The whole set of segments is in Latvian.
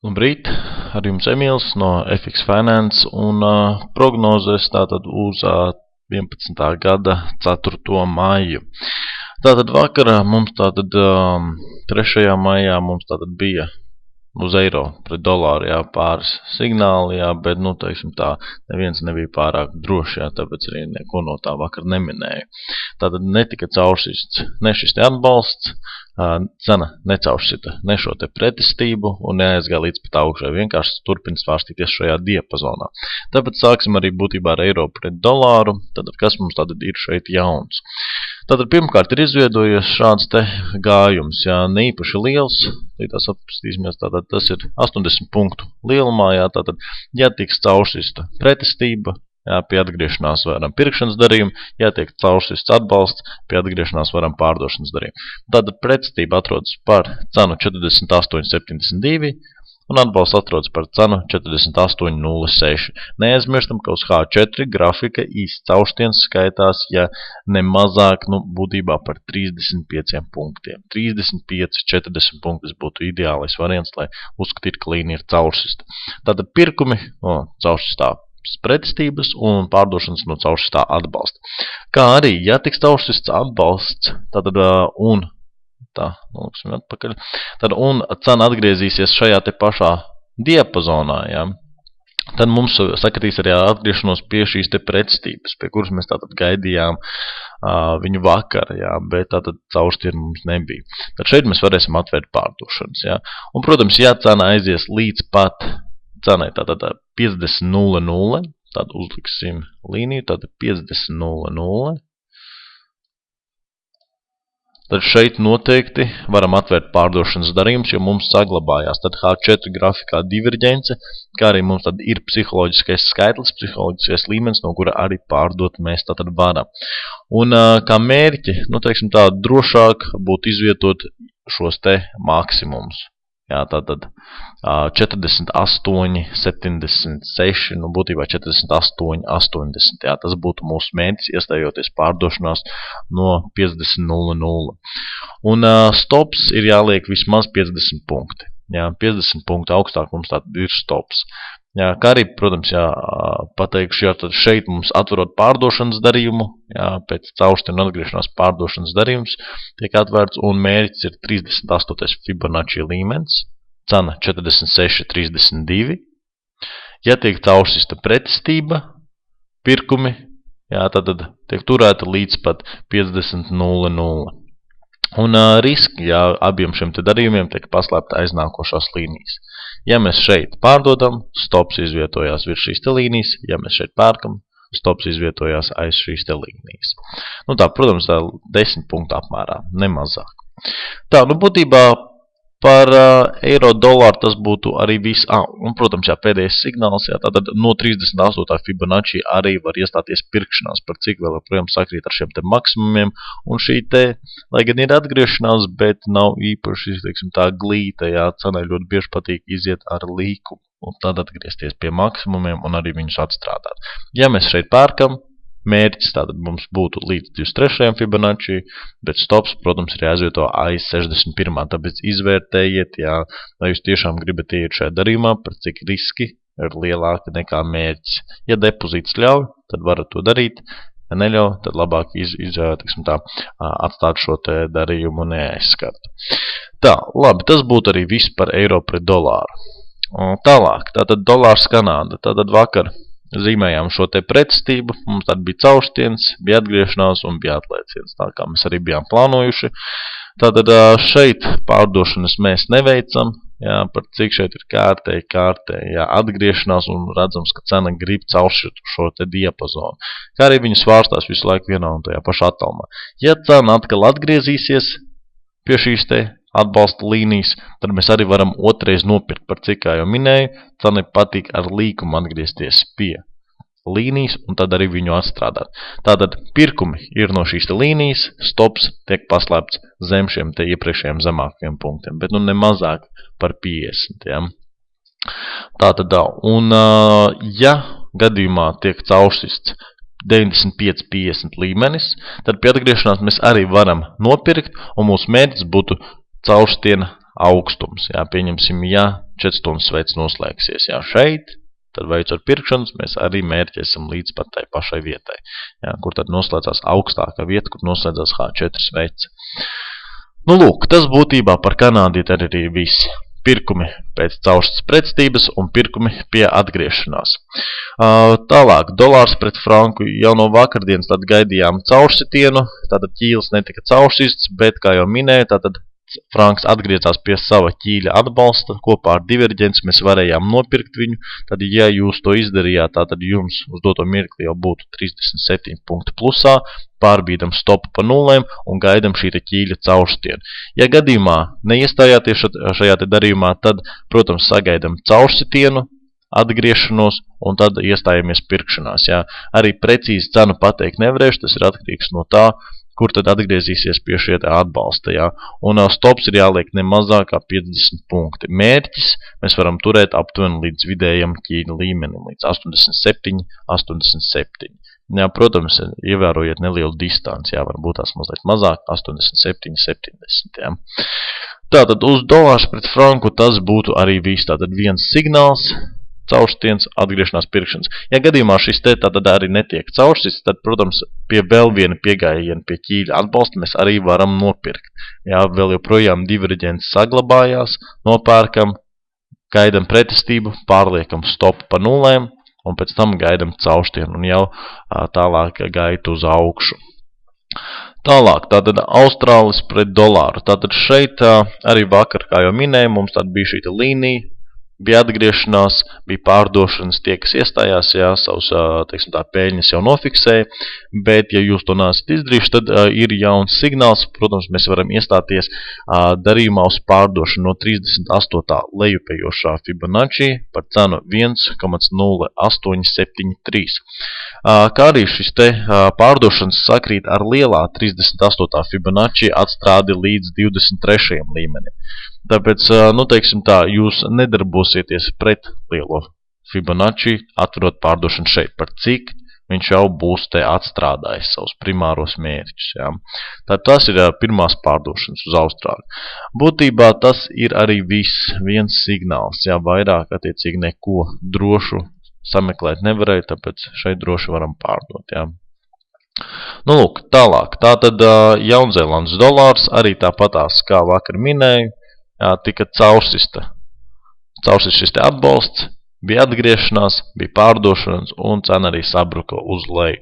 Labrīt, ar jums Emīls no FX Finance un prognozes tātad uz 11. gada 4. maiju. Tātad vakarā mums tātad 3. maijā mums tātad bija uz eiro pret dolāru, pāris signāli, bet, teiksim tā, neviens nebija pārāk droši, tāpēc arī neko no tā vakar neminēja. Tātad netika caursists ne šis te atbalsts, cena necaursita ne šo te pretestību un neaizgāja līdz pat augšai, vienkārši turpina svārstīties šajā diapazonā. Tāpēc sāksim arī būtībā ar eiro pret dolāru, tātad kas mums tātad ir šeit jauns. Tātad pirmkārt ir izveidojies šāds te gājums, ne īpaši liels, tās apstīsimies, tātad tas ir 80 punktu lielumā, tātad, ja tiks caursista pretestība, pie atgriešanās varam pirkšanas darījumu, ja tiek caursists atbalsts, pie atgriešanās varam pārdošanas darījumu. Tātad pretestība atrodas par cenu 48,72 un atbalsts atrodas par cenu 48,06. Neaizmirstam, ka uz H4 grafika īsts caurstiens skaitās, ja ne mazāk, būtībā par 35 punktiem. 35-40 punktus būtu ideālais variants, lai uzskatītu, ka līnija ir caursista. Tātad pirkumi no caursistā pretestības un pārdošanas no caursistā atbalsta. Kā arī, ja tiks caursists atbalsts, tātad un cena atgriezīsies šajā te pašā diapazonā, tad mums sakritīs arī atgriešanos pie šīs te pretestības, pie kuras mēs tātad gaidījām viņu vakar, bet tātad caurstieni mums nebija. Tad šeit mēs varēsim atvērt pārdošanas, Un, protams, ja cena aizies līdz pat cenai, tātad 50,00, tad uzliksim līniju, tātad 50,00. Tad šeit noteikti varam atvērt pārdošanas darījumus, jo mums saglabājās tad H4 grafikā diverģence, kā arī mums tad ir psiholoģiskais skaitlis, psiholoģiskais līmenis, no kura arī pārdot mēs tātad varam. Un kā mērķi, teiksim tā, drošāk būtu izvietot šos te maksimumus. Tātad 48, 76, būtībā 48, 80. Tas būtu mūsu mērķis, iestājoties pārdošanās no 50,00. Un stops ir jāliek vismaz 50 punkti. 50 punktu augstāk mums tātad ir stops. Kā arī, protams, pateikšu, tad šeit mums atverot pārdošanas darījumu, pēc caurstienu atgriešanās pārdošanas darījums tiek atvērts un mērķis ir 38. Fibonacci līmenis, cena 46,32. Ja tiek caursista pretestība, pirkumi, tad tiek turēta līdz pat 50,00. Un riski, abiem šiem te darījumiem tiek paslēpta aiz nākošās līnijas. Ja mēs šeit pārdodam, stops izvietojās virs šīs te līnijas, ja mēs šeit pērkam, stops izvietojās aiz šīs te līnijas. Tā, protams, 10 punktu apmērā, nemazāk. Tā, būtībā par eiro dolāru tas būtu arī viss. Un, protams, pēdējais signāls, tātad no 38. Fibonacci arī var iestāties pirkšanās, par cik vēl joprojām sakrīt ar šiem te maksimumiem. Un šī te, lai gan ir atgriešanās, bet nav īpaši, teiksim tā, glīta, cenai ļoti bieži patīk iziet ar līkumu. Un tad atgriezties pie maksimumiem un arī viņus atstrādāt. Ja mēs šeit pērkam, mērķis tātad mums būtu līdz 23. Fibonacci, bet stops, protams, ir jāizvieto aiz 61. Tāpēc izvērtējiet, vai jūs tiešām gribat iet šajā darījumā, par cik riski ir lielāki nekā mērķis. Ja depozīts ļauj, tad varat to darīt. Ja neļauj, tad labāk atstāt šo te darījumu neaizskart. Tā, labi, tas būtu arī viss par eiro pret dolāru. Tālāk, tātad dolārs Kanāda, tātad vakar zīmējām šo te pretestību, mums tad bija caurstiens, bija atgriešanās un bija atlēciens, tā kā mēs arī bijām plānojuši. Tātad šeit pārdošanas mēs neveicam, par cik šeit ir kārtēji, atgriešanās un redzams, ka cena grib cauršķirt šo te diapazonu. Kā arī viņi svārstās visu laiku vienā un tajā pašā attālumā. Ja cena atkal atgriezīsies pie šīs te atbalsta līnijas, tad mēs arī varam otrais nopirkt, par cik, kā jau minēju, cena patīk ar līkumu atgriezties pie līnijas un tad arī viņu atstrādāt. Tātad pirkumi ir no šīs te līnijas, stops tiek paslēpts zem šiem te iepriekšējiem zemākajiem punktiem, bet ne mazāk par 50. Tātad, un ja gadījumā tiek caursists 95-50 līmenis, tad pie atgriešanās mēs arī varam nopirkt un mūsu mērķis būtu caurstiena augstums. Jā, pieņemsim, ja 4 stundas veids noslēgsies, jā, šeit, tad veicot pirkšanas, mēs arī mērķēsim līdz pat tai pašai vietai, jā, kur tad noslēdzās augstākā vieta, kur noslēdzās H4 veids. Nu, lūk, tas būtībā par Kanādieti arī visi. Pirkumi pēc cauršas pretstības un pirkumi pie atgriešanās. Tālāk, dolārs pret franku jau no vakardienas tad gaidījām caursitienu, tātad ķīlis netika caursists, bet, kā jau minēju, tātad franks atgriezās pie sava ķīļa atbalsta, kopā ar diverģenci mēs varējām nopirkt viņu, tad, ja jūs to izdarījāt, tātad jums uz doto mirkli jau būtu 37 punkti plusā, pārbīdam stopu pa nulēm un gaidam šī ķīļa caurstienu. Ja gadījumā neiestājāties šajā darījumā, tad, protams, sagaidam caursitienu, atgriešanos un tad iestājamies pirkšanās. Jā. Arī precīzi cenu pateikt nevarēšu, tas ir atkarīgs no tā, kur tad atgriezīsies pie šie atbalsta. Jā. Un stops ir jāliek ne mazāk kā 50 punkti. Mērķis mēs varam turēt aptuveni līdz vidējam ķīļa līmenim, līdz 87, 87. Jā, protams, ievērojiet nelielu distanci, jā, varbūt tās mazliet mazāk, 87, 70. Jā. Tātad uz dolārs pret franku tas būtu arī viss. Tātad viens signāls, caurstiens, atgriešanās pirkšanas. Ja gadījumā šis te tātad arī netiek caursists, tad, protams, pie vēl viena piegājiena pie ķīļa atbalsta mēs arī varam nopirkt. Jā, vēl joprojām diverģents saglabājās, nopērkam, gaidam pretestību, pārliekam stopu pa nulēm un pēc tam gaidam caurstienu un jau tālāk gaitu uz augšu. Tālāk, tātad Austrālis pret dolāru. Tātad šeit arī vakar, kā jau minēju, mums tāda bija šī līnija, bija atgriešanās, bija pārdošanas, tie, kas iestājās, jā, savus, teiksim tā, pēļņas jau nofiksēja, bet, ja jūs to neesat izdarījuši, tad ir jauns signāls, protams, mēs varam iestāties darījumā uz pārdošanu no 38. lejupējošā Fibonacci par cenu 1,0873. Kā arī šis te pārdošanas sakrīt ar lielā 38. Fibonacci atstrādi līdz 23. līmenim. Tāpēc, nu, teiksim tā, jūs nedarbosieties pret lielo Fibonacci, atverot pārdošanu šeit, par cik viņš jau būs te atstrādājis savus primāros mērķus. Jā. Tad tas ir pirmās pārdošanas uz Austrāliju. Būtībā tas ir arī viens signāls, jā, vairāk attiecīgi neko drošu sameklēt nevarēja, tāpēc šeit droši varam pārdot, jā. Nu, lūk, tālāk. Tātad Jaunzēlandes dolārs arī tāpatās, kā vakar minēju, jā, tika caursist šis te atbalsts, bija atgriešanās, bija pārdošanas un cena arī sabruka uz leju.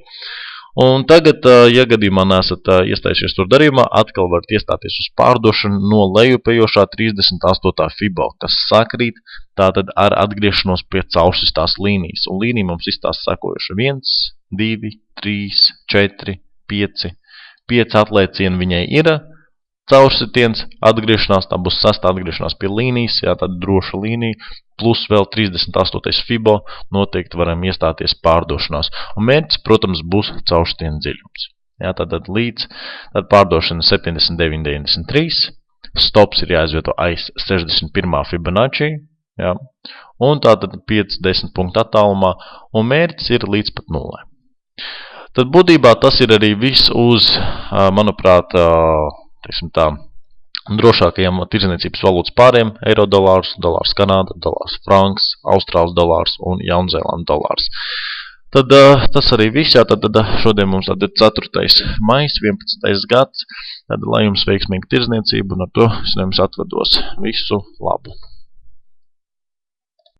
Un tagad, ja gadījumā nesat iestājušies tur darījumā, atkal varat iestāties uz pārdošanu no lejupējošā 38. Fibo, kas sakrīt tātad ar atgriešanos pie caursistās līnijas. Un līnija mums izstāsta sakojuši 1, 2, 3, 4, 5. 5 atlēcieni viņai ir. Caursitiens, atgriešanās, tā būs 6. atgriešanās pie līnijas, jā, tāda droša līnija, plus vēl 38. Fibo, noteikti varam iestāties pārdošanās. Un mērķis, protams, būs caurstiena dziļums. Jā, tātad līdz pārdošana 79,93, stops ir jāizvieto aiz 61. Fibonacci, jā, un tātad 5-10 punktu attālumā, un mērķis ir līdz pat nulē. Tad būtībā tas ir arī viss uz, manuprāt, teiksim tā, drošākajiem tirdzniecības valūtas pāriem - eiro dolārs, dolārs Kanāda, dolārs franks, Austrāls dolārs un Jaunzēlanda dolārs. Tad tas arī viss, jā, tad šodien mums tad ir 4. maijs, 11. gads, tad lai jums veiksmīga tirdzniecība un ar to es jums atvedos visu labu.